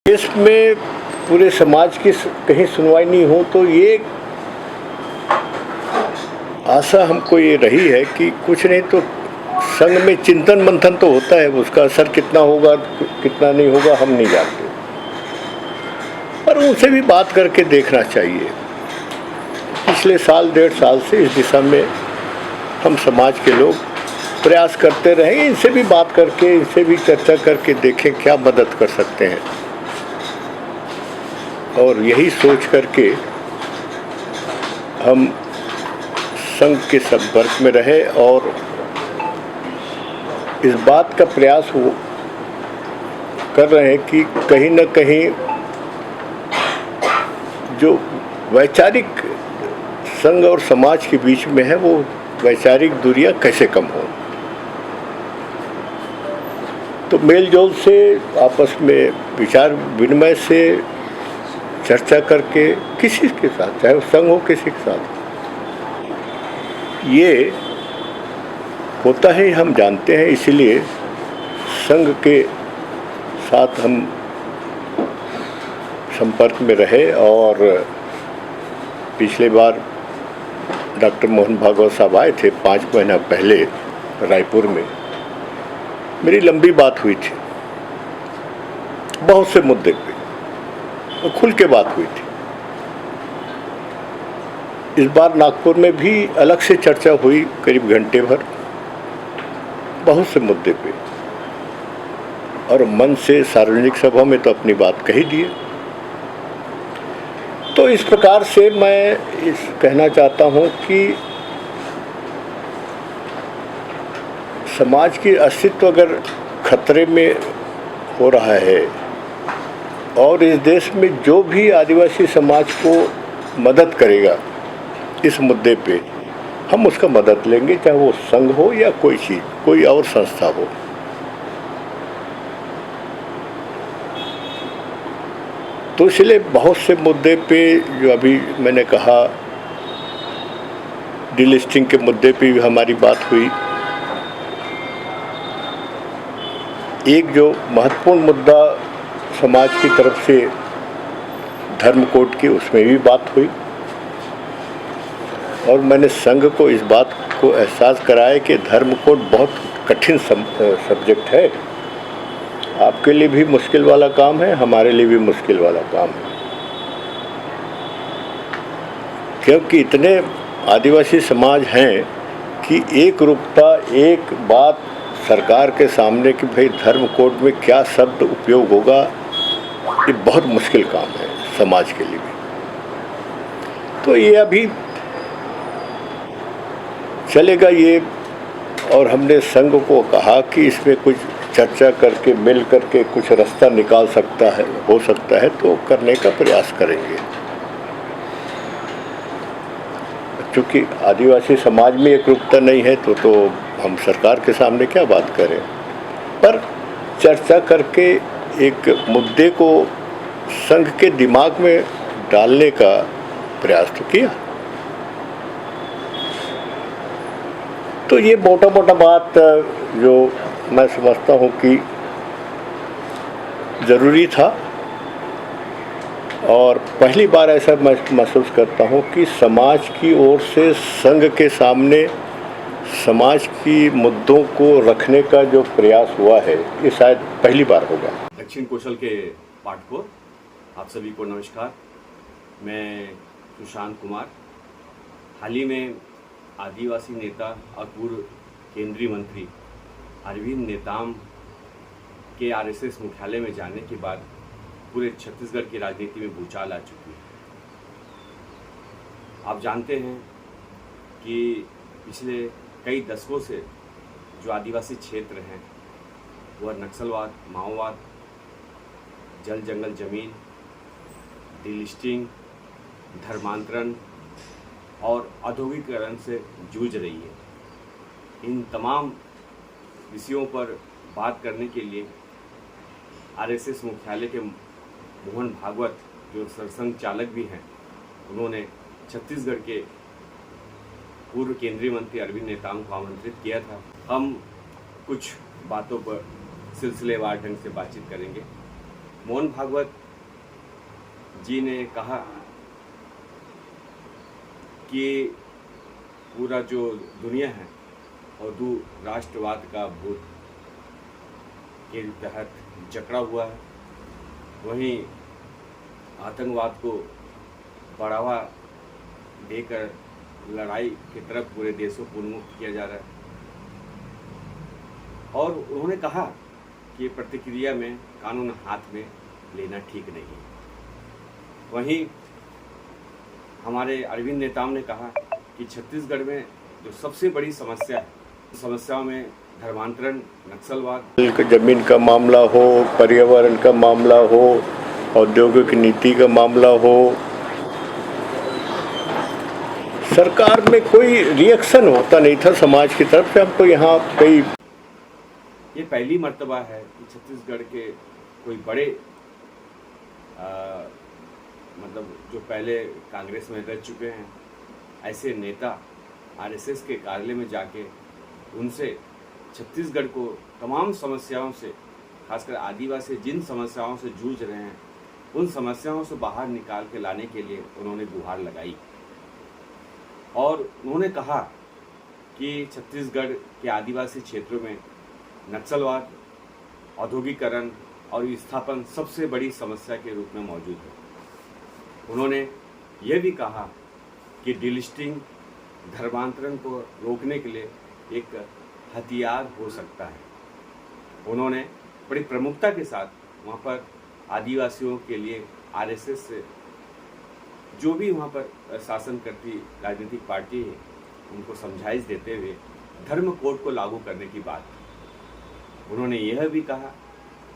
देश में पूरे समाज की कहीं सुनवाई नहीं हो तो ये आशा हमको ये रही है कि कुछ नहीं तो संघ में चिंतन मंथन तो होता है, उसका असर कितना होगा कितना नहीं होगा हम नहीं जानते, पर उनसे भी बात करके देखना चाहिए। पिछले साल 1.5 साल से इस दिशा में हम समाज के लोग प्रयास करते रहेंगे, इनसे भी बात करके इनसे भी चर्चा करके देखें क्या मदद कर सकते हैं, और यही सोच करके हम संघ के संपर्क में रहे और इस बात का प्रयास कर रहे हैं कि कहीं न कहीं जो वैचारिक संघ और समाज के बीच में है वो वैचारिक दूरियां कैसे कम हो। तो मेल जोल से आपस में विचार विनिमय से चर्चा करके किसी के साथ, चाहे वो संघ हो किसी के साथ, ये होता है हम जानते हैं। इसीलिए संघ के साथ हम संपर्क में रहे और पिछले बार डॉक्टर मोहन भागवत साहब आए थे 5 महीना पहले रायपुर में, मेरी लंबी बात हुई थी, बहुत से मुद्दे पे और खुल के बात हुई थी। इस बार नागपुर में भी अलग से चर्चा हुई करीब घंटे भर, बहुत से मुद्दे पे, और मन से सार्वजनिक सभा में तो अपनी बात कही दिए। तो इस प्रकार से मैं कहना चाहता हूँ कि समाज की अस्तित्व अगर खतरे में हो रहा है और इस देश में जो भी आदिवासी समाज को मदद करेगा इस मुद्दे पे हम उसका मदद लेंगे, चाहे वो संघ हो या कोई चीज़, कोई और संस्था हो। तो इसलिए बहुत से मुद्दे पे जो अभी मैंने कहा, डीलिस्टिंग के मुद्दे पे भी हमारी बात हुई। एक जो महत्वपूर्ण मुद्दा समाज की तरफ से धर्म कोड की, उसमें भी बात हुई और मैंने संघ को इस बात को एहसास कराया कि धर्म कोड बहुत कठिन सब्जेक्ट है, आपके लिए भी मुश्किल वाला काम है, हमारे लिए भी मुश्किल वाला काम है, क्योंकि इतने आदिवासी समाज हैं कि एक रूपता, एक बात सरकार के सामने कि भाई धर्म कोड में क्या शब्द उपयोग होगा, ये बहुत मुश्किल काम है समाज के लिए भी। तो ये अभी चलेगा ये, और हमने संघ को कहा कि इसमें कुछ चर्चा करके मिल करके कुछ रास्ता निकाल सकता है, हो सकता है तो करने का प्रयास करेंगे। क्योंकि आदिवासी समाज में एकरूपता नहीं है तो हम सरकार के सामने क्या बात करें, पर चर्चा करके एक मुद्दे को संघ के दिमाग में डालने का प्रयास तो किया। तो ये मोटा मोटा बात जो मैं समझता हूँ कि ज़रूरी था, और पहली बार ऐसा मैं महसूस करता हूँ कि समाज की ओर से संघ के सामने समाज की मुद्दों को रखने का जो प्रयास हुआ है, ये शायद पहली बार होगा। दक्षिण कौशल के पाठकों, आप सभी को नमस्कार। मैं सुशांत कुमार। हाल ही में आदिवासी नेता और पूर्व केंद्रीय मंत्री अरविंद नेताम के आरएसएस मुख्यालय में जाने के बाद पूरे छत्तीसगढ़ की राजनीति में भूचाल आ चुकी है। आप जानते हैं कि पिछले कई दशकों से जो आदिवासी क्षेत्र हैं वह नक्सलवाद, माओवाद, जल जंगल जमीन, डीलिस्टिंग, धर्मांतरण और औद्योगिकरण से जूझ रही है। इन तमाम विषयों पर बात करने के लिए आरएसएस मुख्यालय के मोहन भागवत, जो सरसंघ चालक भी हैं, उन्होंने छत्तीसगढ़ के पूर्व केंद्रीय मंत्री अरविंद नेताम को आमंत्रित किया था। हम कुछ बातों पर सिलसिलेवार ढंग से बातचीत करेंगे। मोहन भागवत जी ने कहा कि पूरा जो दुनिया है और राष्ट्रवाद का भूत के तहत जकड़ा हुआ है, वहीं आतंकवाद को बढ़ावा देकर लड़ाई की तरफ पूरे देशों को उन्मुक्त किया जा रहा है। और उन्होंने कहा कि प्रतिक्रिया में कानून हाथ में लेना ठीक नहीं है। वहीं हमारे अरविंद नेताओं ने कहा कि छत्तीसगढ़ में जो सबसे बड़ी समस्या है, समस्याओं में धर्मांतरण, नक्सलवाद, जमीन का मामला हो, पर्यावरण का मामला हो, औद्योगिक नीति का मामला हो, सरकार में कोई रिएक्शन होता नहीं था समाज की तरफ से। हमको यहाँ कई ये पहली मर्तबा है कि छत्तीसगढ़ के कोई बड़े मतलब जो पहले कांग्रेस में रह चुके हैं ऐसे नेता आरएसएस के कार्यालय में जाके उनसे छत्तीसगढ़ को तमाम समस्याओं से, खासकर आदिवासी जिन समस्याओं से जूझ रहे हैं, उन समस्याओं से बाहर निकाल के लाने के लिए उन्होंने गुहार लगाई। और उन्होंने कहा कि छत्तीसगढ़ के आदिवासी क्षेत्रों में नक्सलवाद, औद्योगिकरण और विस्थापन सबसे बड़ी समस्या के रूप में मौजूद है। उन्होंने यह भी कहा कि डिलिस्टिंग धर्मांतरण को रोकने के लिए एक हथियार हो सकता है। उन्होंने बड़ी प्रमुखता के साथ वहाँ पर आदिवासियों के लिए आरएसएस से जो भी वहाँ पर शासन करती राजनीतिक पार्टी है उनको समझाइश देते हुए धर्म कोड को लागू करने की बात की। उन्होंने यह भी कहा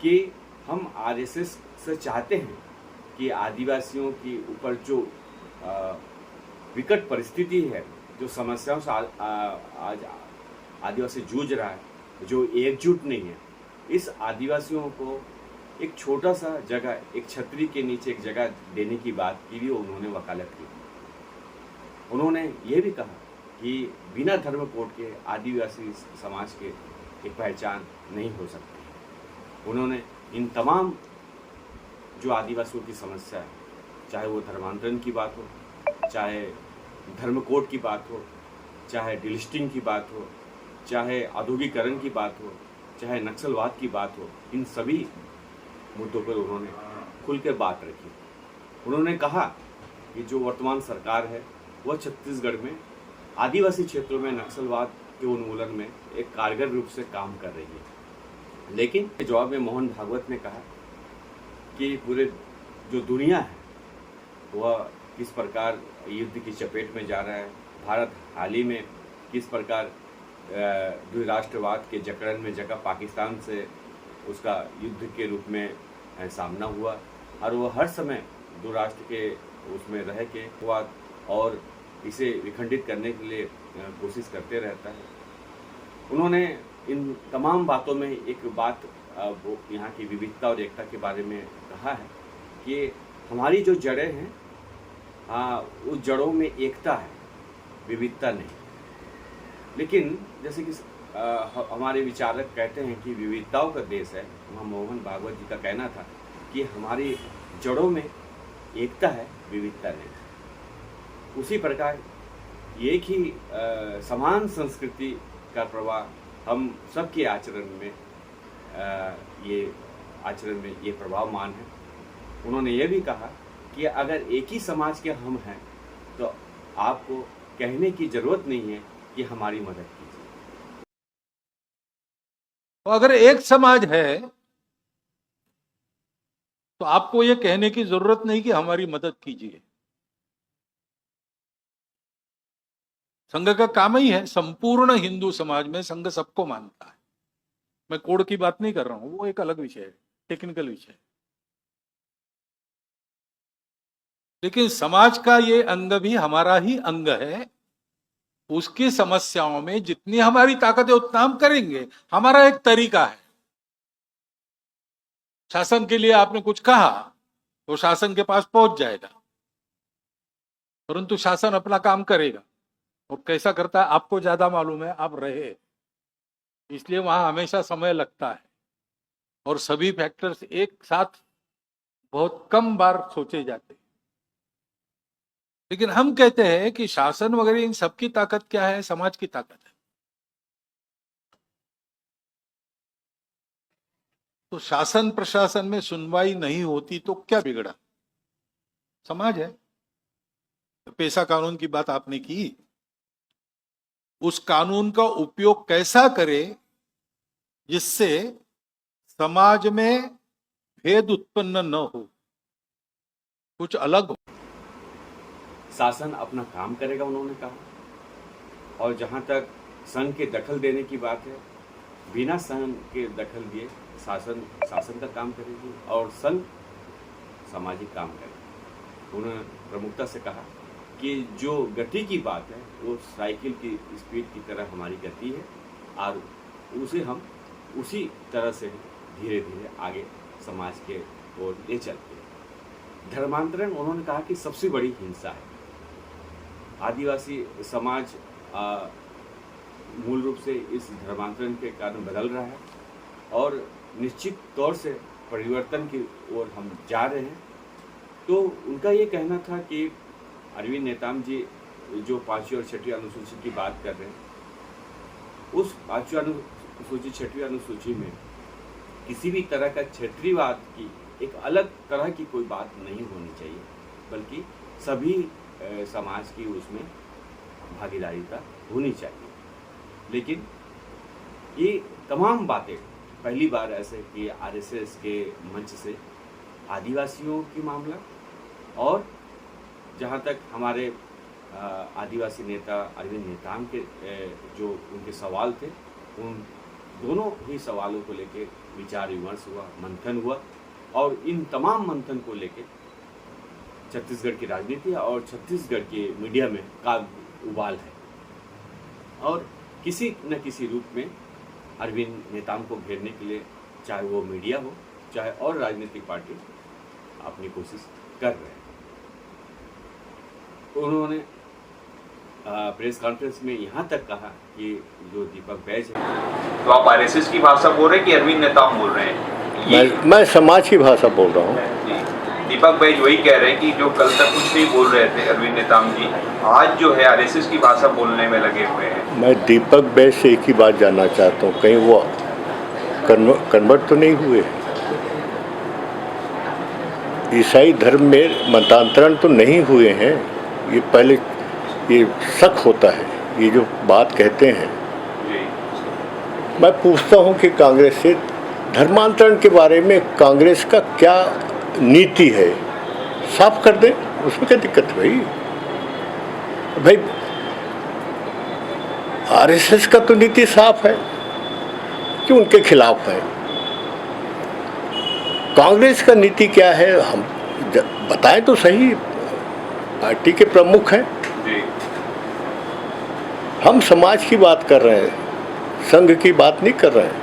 कि हम आरएसएस से चाहते हैं कि आदिवासियों के ऊपर जो विकट परिस्थिति है, जो समस्याओं से आज आदिवासी जूझ रहा है, जो एकजुट नहीं है, इस आदिवासियों को एक छोटा सा जगह, एक छतरी के नीचे एक जगह देने की बात की भी उन्होंने वकालत की। उन्होंने ये भी कहा कि बिना धर्म कोड के आदिवासी समाज के एक पहचान नहीं हो सकती। उन्होंने इन तमाम जो आदिवासियों की समस्या है, चाहे वो धर्मांतरण की बात हो, चाहे धर्म कोड की बात हो, चाहे डिलिस्टिंग की बात हो, चाहे औद्योगिकरण की बात हो, चाहे नक्सलवाद की बात हो, इन सभी मुद्दों पर उन्होंने खुलकर बात रखी। उन्होंने कहा कि जो वर्तमान सरकार है वह छत्तीसगढ़ में आदिवासी क्षेत्रों में नक्सलवाद के उन्मूलन में एक कारगर रूप से काम कर रही है। लेकिन जवाब में मोहन भागवत ने कहा कि पूरे जो दुनिया है वह किस प्रकार युद्ध की चपेट में जा रहा है, भारत हाल ही में किस प्रकार द्विराष्ट्रवाद के जकड़न में जगह पाकिस्तान से उसका युद्ध के रूप में सामना हुआ, और वो हर समय दो राष्ट्र के उसमें रह के हुआ और इसे विखंडित करने के लिए कोशिश करते रहता है। उन्होंने इन तमाम बातों में एक बात वो यहाँ की विविधता और एकता के बारे में कहा है कि हमारी जो जड़ें हैं, उस जड़ों में एकता है, विविधता नहीं। लेकिन जैसे कि हमारे विचारक कहते हैं कि विविधताओं का देश है, वहाँ मोहन भागवत जी का कहना था कि हमारी जड़ों में एकता है, विविधता नहीं। उसी प्रकार एक ही समान संस्कृति का प्रभाव हम सबके आचरण में ये प्रभावमान है। उन्होंने ये भी कहा कि अगर एक ही समाज के हम हैं तो आपको कहने की जरूरत नहीं है कि हमारी मदद कीजिए। तो अगर एक समाज है तो आपको ये कहने की जरूरत नहीं कि हमारी मदद कीजिए। संघ का काम ही है, संपूर्ण हिंदू समाज में संघ सबको मानता है। मैं कोड की बात नहीं कर रहा हूं, वो एक अलग विषय है, टेक्निकल विषय। लेकिन समाज का ये अंग भी हमारा ही अंग है। उसकी समस्याओं में जितनी हमारी ताकत है उतना हम करेंगे। हमारा एक तरीका है। शासन के लिए आपने कुछ कहा तो शासन के पास पहुंच जाएगा, परंतु शासन अपना काम करेगा। और कैसा करता है आपको ज्यादा मालूम है, आप रहे, इसलिए वहां हमेशा समय लगता है और सभी फैक्टर्स एक साथ बहुत कम बार सोचे जाते हैं। लेकिन हम कहते हैं कि शासन वगैरह इन सबकी ताकत क्या है? समाज की ताकत है। तो शासन प्रशासन में सुनवाई नहीं होती तो क्या बिगड़ा? समाज है। पेशा कानून की बात आपने की, उस कानून का उपयोग कैसा करे जिससे समाज में भेद उत्पन्न न हो, कुछ अलग हो। शासन अपना काम करेगा, उन्होंने कहा। और जहाँ तक संघ के दखल देने की बात है, बिना संघ के दखल दिए शासन का काम करेगी और संघ सामाजिक काम करेगा। उन्होंने प्रमुखता से कहा कि जो गति की बात है वो साइकिल की स्पीड की तरह हमारी गति है और उसे हम उसी तरह से धीरे धीरे आगे समाज के ओर ले चलते हैं। धर्मांतरण उन्होंने कहा कि सबसे बड़ी हिंसा है। आदिवासी समाज मूल रूप से इस धर्मांतरण के कारण बदल रहा है और निश्चित तौर से परिवर्तन की ओर हम जा रहे हैं। तो उनका ये कहना था कि अरविंद नेताम जी जो 5वीं और 6वीं अनुसूची की बात कर रहे हैं, उस 5वीं अनुसूची 6वीं अनुसूची में किसी भी तरह का क्षेत्रीयवाद की एक अलग तरह की कोई बात नहीं होनी चाहिए, बल्कि सभी समाज की उसमें भागीदारिता होनी चाहिए। लेकिन ये तमाम बातें पहली बार ऐसे कि आरएसएस के मंच से आदिवासियों की मामला और जहाँ तक हमारे आदिवासी नेता अरविंद नेताम के जो उनके सवाल थे, उन दोनों ही सवालों को लेके विचार विमर्श हुआ, मंथन हुआ और इन तमाम मंथन को लेके छत्तीसगढ़ की राजनीति और छत्तीसगढ़ के मीडिया में का उबाल है और किसी न किसी रूप में अरविंद नेताम को घेरने के लिए, चाहे वो मीडिया हो चाहे और राजनीतिक पार्टी, अपनी कोशिश कर रहे हैं। उन्होंने प्रेस कॉन्फ्रेंस में यहाँ तक कहा कि जो दीपक बैज है, तो आप आरएसएस की भाषा बोल रहे हैं कि अरविंद नेताम बोल रहे हैं? मैं समाज की भाषा बोल रहा हूँ। दीपक बैज वही कह रहे हैं कि जो कल तक कुछ नहीं बोल रहे थे अरविंद नेताम जी, आज जो है आरएसएस की भाषा बोलने में लगे हुए हैं। मैं दीपक बैज से एक ही बात जानना चाहता हूँ, कहीं वो कन्वर्ट तो नहीं हुए? ईसाई धर्म में मतांतरण तो नहीं हुए हैं? ये पहले ये शक होता है, ये जो बात कहते हैं। मैं पूछता हूँ कि कांग्रेस से धर्मांतरण के बारे में कांग्रेस का क्या नीति है, साफ कर दें, उसमें क्या दिक्कत है भाई? आरएसएस का तो नीति साफ है कि उनके खिलाफ है। कांग्रेस का नीति क्या है, हम बताएं तो सही। पार्टी के प्रमुख हैं, हम समाज की बात कर रहे हैं, संघ की बात नहीं कर रहे हैं।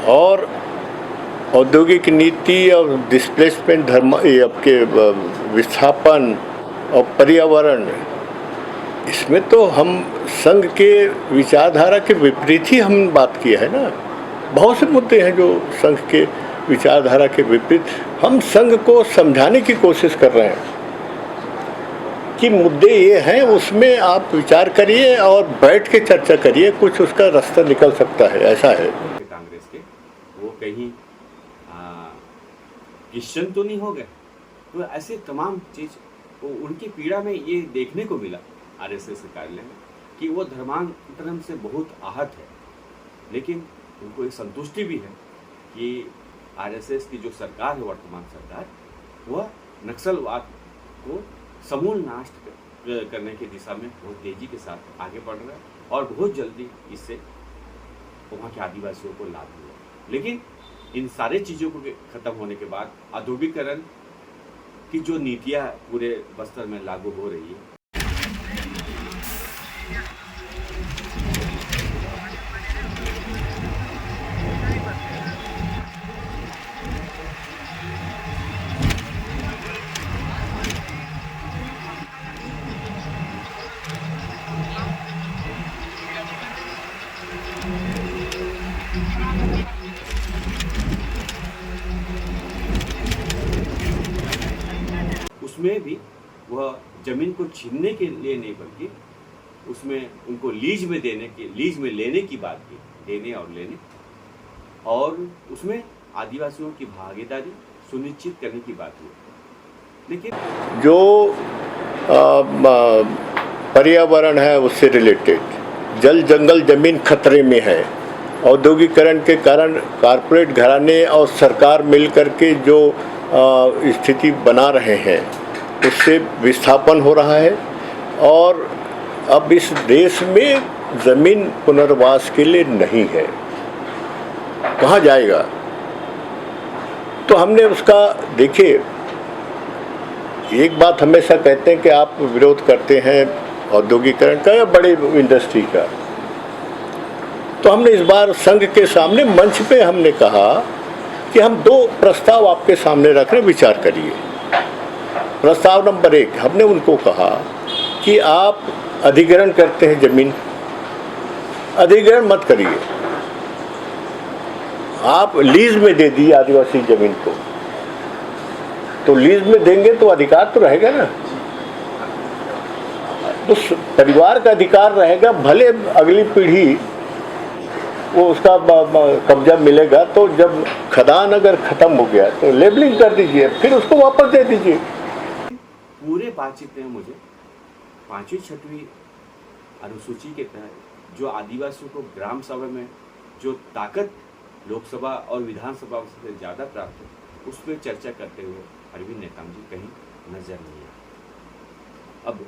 और औद्योगिक नीति और डिस्प्लेसमेंट, धर्म, ये आपके विस्थापन और पर्यावरण, इसमें तो हम संघ के विचारधारा के विपरीत ही हम बात किया है ना। बहुत से मुद्दे हैं जो संघ के विचारधारा के विपरीत, हम संघ को समझाने की कोशिश कर रहे हैं कि मुद्दे ये हैं, उसमें आप विचार करिए और बैठ के चर्चा करिए, कुछ उसका रास्ता निकल सकता है, ऐसा है। कांग्रेस के वो कहीं क्रिश्चियन तो नहीं हो गए, तो ऐसे तमाम चीज उनकी पीड़ा में ये देखने को मिला आरएसएस कार्यालय में कि वो धर्मांतरण से बहुत आहत है। लेकिन उनको एक संतुष्टि भी है कि आरएसएस की जो सरकार है, वर्तमान सरकार, वह नक्सलवाद को समूल नाश करने की दिशा में बहुत तेजी के साथ आगे बढ़ रहा है और बहुत जल्दी इससे वहाँ के आदिवासियों को लाभ हुआ। लेकिन इन सारे चीज़ों को खत्म होने के बाद औद्योगिकरण की जो नीतियाँ पूरे बस्तर में लागू हो रही है, उसमें भी वह जमीन को छीनने के लिए नहीं बल्कि उसमें उनको लीज में लेने की बात की, देने और लेने, और उसमें आदिवासियों की भागीदारी सुनिश्चित करने की बात हुई। लेकिन जो पर्यावरण है उससे रिलेटेड, जल जंगल जमीन खतरे में है। औद्योगिकरण के कारण कारपोरेट घराने और सरकार मिलकर के जो स्थिति बना रहे हैं उससे विस्थापन हो रहा है, और अब इस देश में ज़मीन पुनर्वास के लिए नहीं है। कहाँ जाएगा? तो हमने उसका, देखिए, एक बात हमेशा कहते हैं कि आप विरोध करते हैं औद्योगिकरण का या बड़े इंडस्ट्री का, तो हमने इस बार संघ के सामने मंच पे हमने कहा कि हम 2 प्रस्ताव आपके सामने रख रहे, विचार करिए। प्रस्ताव नंबर 1, हमने उनको कहा कि आप अधिग्रहण करते हैं जमीन, अधिग्रहण मत करिए, आप लीज में दे दिए आदिवासी जमीन को। तो लीज में देंगे तो अधिकार तो रहेगा ना, तो परिवार का अधिकार रहेगा, भले अगली पीढ़ी वो उसका कब्जा मिलेगा। तो जब खदान अगर खत्म हो गया तो लेबलिंग कर दीजिए, फिर उसको वापस दे दीजिए। पूरे बातचीत में मुझे 5वीं 6वीं अनुसूची के तहत जो आदिवासियों को ग्राम सभा में जो ताकत लोकसभा और विधानसभा से ज़्यादा प्राप्त है, उस पर चर्चा करते हुए अरविंद नेताम जी कहीं नजर नहीं आए। अब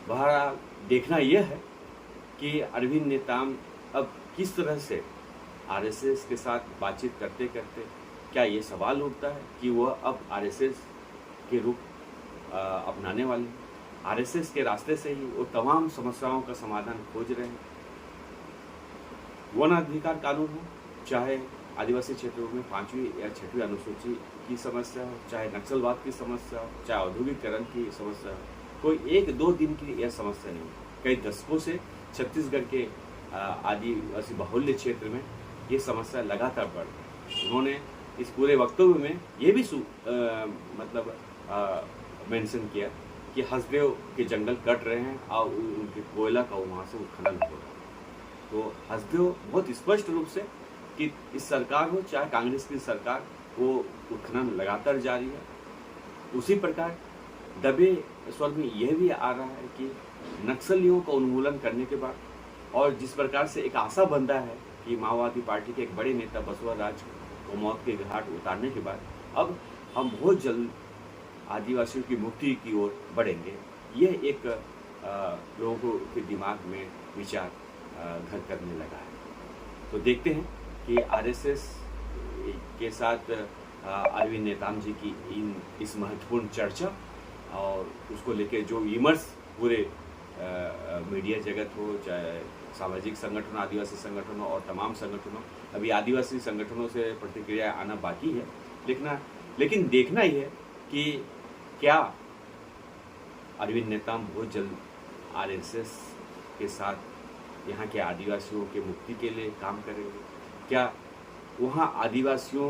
बहरहाल देखना यह है कि अरविंद नेताम अब किस तरह से आरएसएस के साथ बातचीत करते करते क्या ये सवाल उठता है कि वह अब आरएसएस के रूप अपनाने वाले हैं, आरएसएस के रास्ते से ही वो तमाम समस्याओं का समाधान खोज रहे हैं। वन अधिकार कानून हो, चाहे आदिवासी क्षेत्रों में 5वीं या 6वीं अनुसूची की समस्या हो, चाहे नक्सलवाद की समस्या हो, चाहे औद्योगिकरण की समस्या हो, कोई 1-2 दिन की यह समस्या नहीं। कई दशकों से छत्तीसगढ़ के आदिवासी बाहुल्य क्षेत्र में ये समस्या लगातार बढ़ रही है। उन्होंने इस पूरे वक्तव्य में ये भी मेंशन किया कि हसदेव के जंगल कट रहे हैं और उनके कोयला का वहाँ से उत्खनन हो रहा है। तो हसदेव बहुत स्पष्ट रूप से कि इस सरकार हो चाहे कांग्रेस की सरकार, वो उत्खनन लगातार जारी है। उसी प्रकार दबे स्वर में यह भी आ रहा है कि नक्सलियों का उन्मूलन करने के बाद और जिस प्रकार से एक आशा बंधा है कि माओवादी पार्टी के एक बड़े नेता बसवा राज को मौत के घाट उतारने के बाद अब हम बहुत जल्द आदिवासियों की मुक्ति की ओर बढ़ेंगे। यह एक लोगों के दिमाग में विचार घर करने लगा है। तो देखते हैं कि आरएसएस के साथ अरविंद नेताम जी की इस महत्वपूर्ण चर्चा और उसको लेकर जो विमर्श पूरे मीडिया जगत हो, चाहे सामाजिक संगठन, आदिवासी संगठनों और तमाम संगठनों, अभी आदिवासी संगठनों से प्रतिक्रिया आना बाकी है, लेकिन देखना ही है कि क्या अरविंद नेताम बहुत जल्द आरएसएस के साथ यहाँ के आदिवासियों के मुक्ति के लिए काम करेंगे। क्या वहाँ आदिवासियों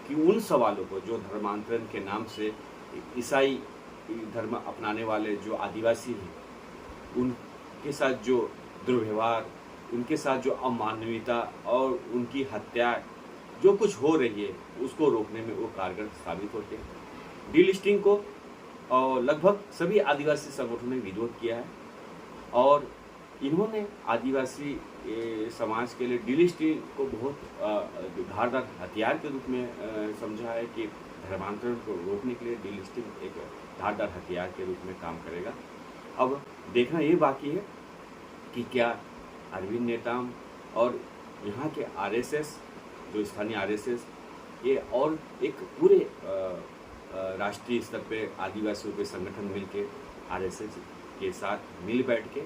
की उन सवालों को जो धर्मांतरण के नाम से ईसाई धर्म अपनाने वाले जो आदिवासी हैं, उनके साथ जो दुर्व्यवहार, उनके साथ जो अमानवीयता और उनकी हत्या जो कुछ हो रही है, उसको रोकने में वो कारगर साबित होते हैं। डीलिस्टिंग को लगभग सभी आदिवासी संगठनों ने विरोध किया है और इन्होंने आदिवासी समाज के लिए डीलिस्टिंग को बहुत धारदार हथियार के रूप में समझा है कि धर्मांतरण को रोकने के लिए डीलिस्टिंग एक धारदार हथियार के रूप में काम करेगा। अब देखना ये बाकी है कि क्या अरविंद नेताम और यहाँ के आरएसएस, जो स्थानीय आरएसएस, ये और एक पूरे राष्ट्रीय स्तर पे आदिवासियों के संगठन मिलके आरएसएस के साथ मिल बैठ के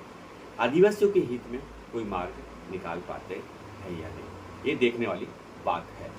आदिवासियों के हित में कोई मार्ग निकाल पाते हैं या नहीं, ये देखने वाली बात है।